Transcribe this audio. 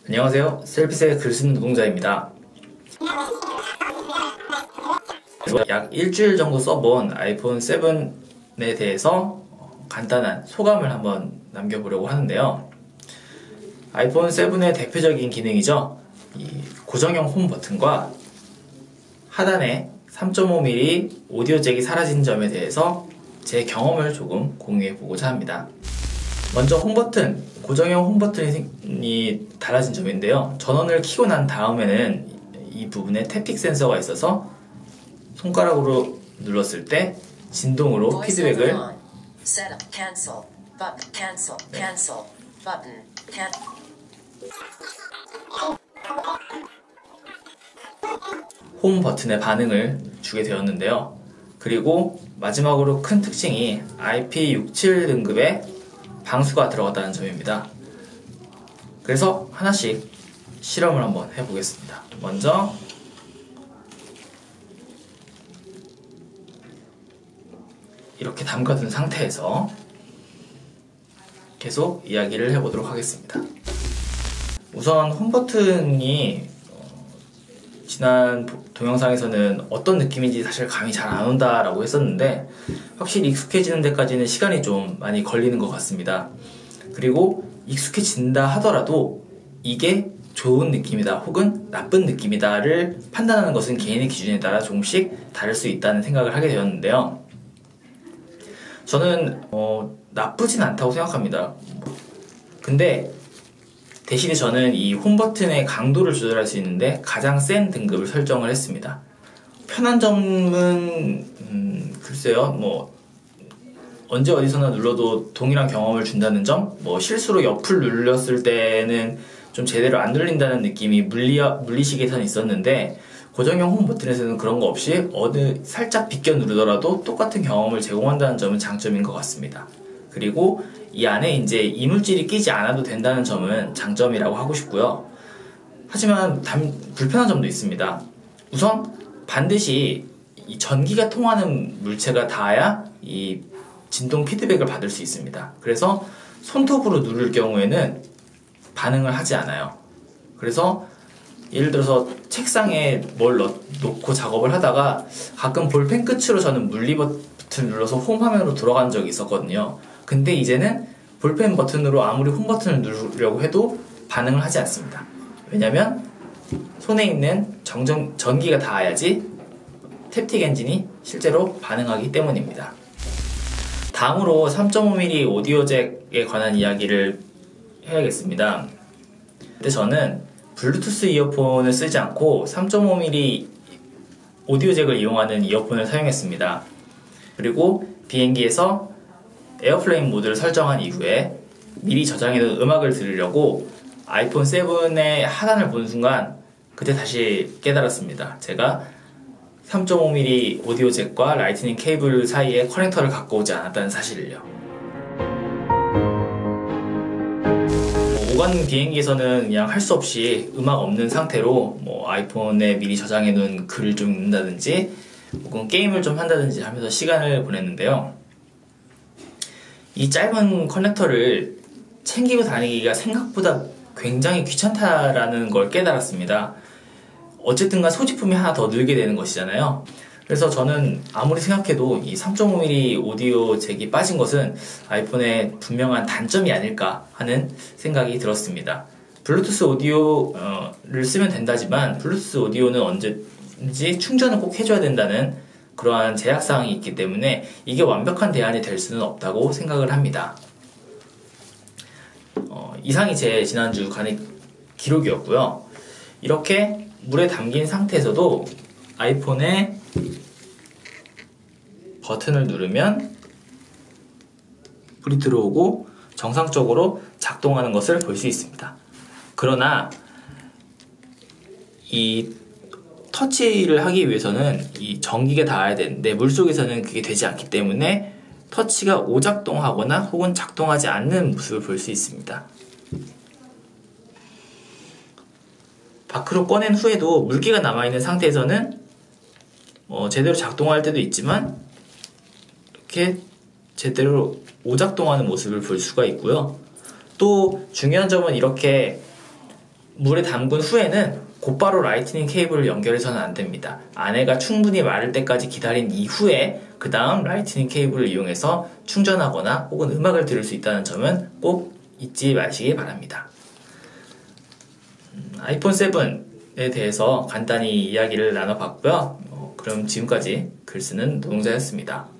안녕하세요. 셀피스의 글 쓰는 노동자입니다. 약 일주일 정도 써본 아이폰 7에 대해서 간단한 소감을 한번 남겨보려고 하는데요. 아이폰 7의 대표적인 기능이죠. 이 고정형 홈 버튼과 하단에 3.5mm 오디오 잭이 사라진 점에 대해서 제 경험을 조금 공유해 보고자 합니다. 먼저 홈 버튼, 고정형 홈 버튼이 달라진 점인데요. 전원을 켜고 난 다음에는 이 부분에 탭틱 센서가 있어서 손가락으로 눌렀을 때 진동으로 피드백을 홈 버튼의 반응을 주게 되었는데요. 그리고 마지막으로 큰 특징이 IP67 등급의 방수가 들어갔다는 점입니다. 그래서 하나씩 실험을 한번 해보겠습니다. 먼저 이렇게 담가둔 상태에서 계속 이야기를 해보도록 하겠습니다. 우선 홈 버튼이 지난 동영상에서는 어떤 느낌인지 사실 감이 잘 안 온다라고 했었는데 확실히 익숙해지는 데까지는 시간이 좀 많이 걸리는 것 같습니다. 그리고 익숙해진다 하더라도 이게 좋은 느낌이다 혹은 나쁜 느낌이다를 판단하는 것은 개인의 기준에 따라 조금씩 다를 수 있다는 생각을 하게 되었는데요. 저는 나쁘진 않다고 생각합니다. 근데 대신에 저는 이 홈 버튼의 강도를 조절할 수 있는데 가장 센 등급을 설정을 했습니다. 편한 점은 글쎄요, 언제 어디서나 눌러도 동일한 경험을 준다는 점, 실수로 옆을 눌렀을 때는 좀 제대로 안 눌린다는 느낌이 물리시계에서는 있었는데 고정형 홈 버튼에서는 그런 거 없이 어느 살짝 비껴 누르더라도 똑같은 경험을 제공한다는 점은 장점인 것 같습니다. 그리고 이 안에 이제 이물질이 끼지 않아도 된다는 점은 장점이라고 하고 싶고요. 하지만 불편한 점도 있습니다. 우선 반드시 이 전기가 통하는 물체가 닿아야 이 진동 피드백을 받을 수 있습니다. 그래서 손톱으로 누를 경우에는 반응을 하지 않아요. 그래서 예를 들어서 책상에 뭘 놓고 작업을 하다가 가끔 볼펜 끝으로 저는 물리 버튼을 눌러서 홈 화면으로 돌아간 적이 있었거든요. 근데 이제는 볼펜 버튼으로 아무리 홈 버튼을 누르려고 해도 반응을 하지 않습니다. 왜냐면 손에 있는 전기가 닿아야지 탭틱 엔진이 실제로 반응하기 때문입니다. 다음으로 3.5mm 오디오 잭에 관한 이야기를 해야겠습니다. 근데 저는 블루투스 이어폰을 쓰지 않고 3.5mm 오디오 잭을 이용하는 이어폰을 사용했습니다. 그리고 비행기에서 에어플레인 모드를 설정한 이후에 미리 저장해둔 음악을 들으려고 아이폰 7의 하단을 본 순간 그때 다시 깨달았습니다. 제가 3.5mm 오디오 잭과 라이트닝 케이블 사이에 커넥터를 갖고 오지 않았다는 사실을요. 오가는 비행기에서는 그냥 할 수 없이 음악 없는 상태로 아이폰에 미리 저장해놓은 글을 좀 읽는다든지 혹은 게임을 좀 한다든지 하면서 시간을 보냈는데요. 이 짧은 커넥터를 챙기고 다니기가 생각보다 굉장히 귀찮다라는 걸 깨달았습니다. 어쨌든간 소지품이 하나 더 늘게 되는 것이잖아요. 그래서 저는 아무리 생각해도 이 3.5mm 오디오 잭이 빠진 것은 아이폰의 분명한 단점이 아닐까 하는 생각이 들었습니다. 블루투스 오디오를 쓰면 된다지만 블루투스 오디오는 언제든지 충전을 꼭 해줘야 된다는 그러한 제약사항이 있기 때문에 이게 완벽한 대안이 될 수는 없다고 생각을 합니다. 이상이 제 지난주 간의 기록이었고요. 이렇게 물에 담긴 상태에서도 아이폰에 버튼을 누르면 불이 들어오고 정상적으로 작동하는 것을 볼 수 있습니다. 그러나 이 터치를 하기 위해서는 이 전기가 닿아야 되는데 물속에서는 그게 되지 않기 때문에 터치가 오작동하거나 혹은 작동하지 않는 모습을 볼 수 있습니다. 밖으로 꺼낸 후에도 물기가 남아있는 상태에서는 제대로 작동할 때도 있지만 이렇게 제대로 오작동하는 모습을 볼 수가 있고요. 또 중요한 점은 이렇게 물에 담근 후에는 곧바로 라이트닝 케이블을 연결해서는 안 됩니다. 안에가 충분히 마를 때까지 기다린 이후에 그 다음 라이트닝 케이블을 이용해서 충전하거나 혹은 음악을 들을 수 있다는 점은 꼭 잊지 마시기 바랍니다. 아이폰 7에 대해서 간단히 이야기를 나눠봤고요. 그럼 지금까지 글쓰는 노동자였습니다.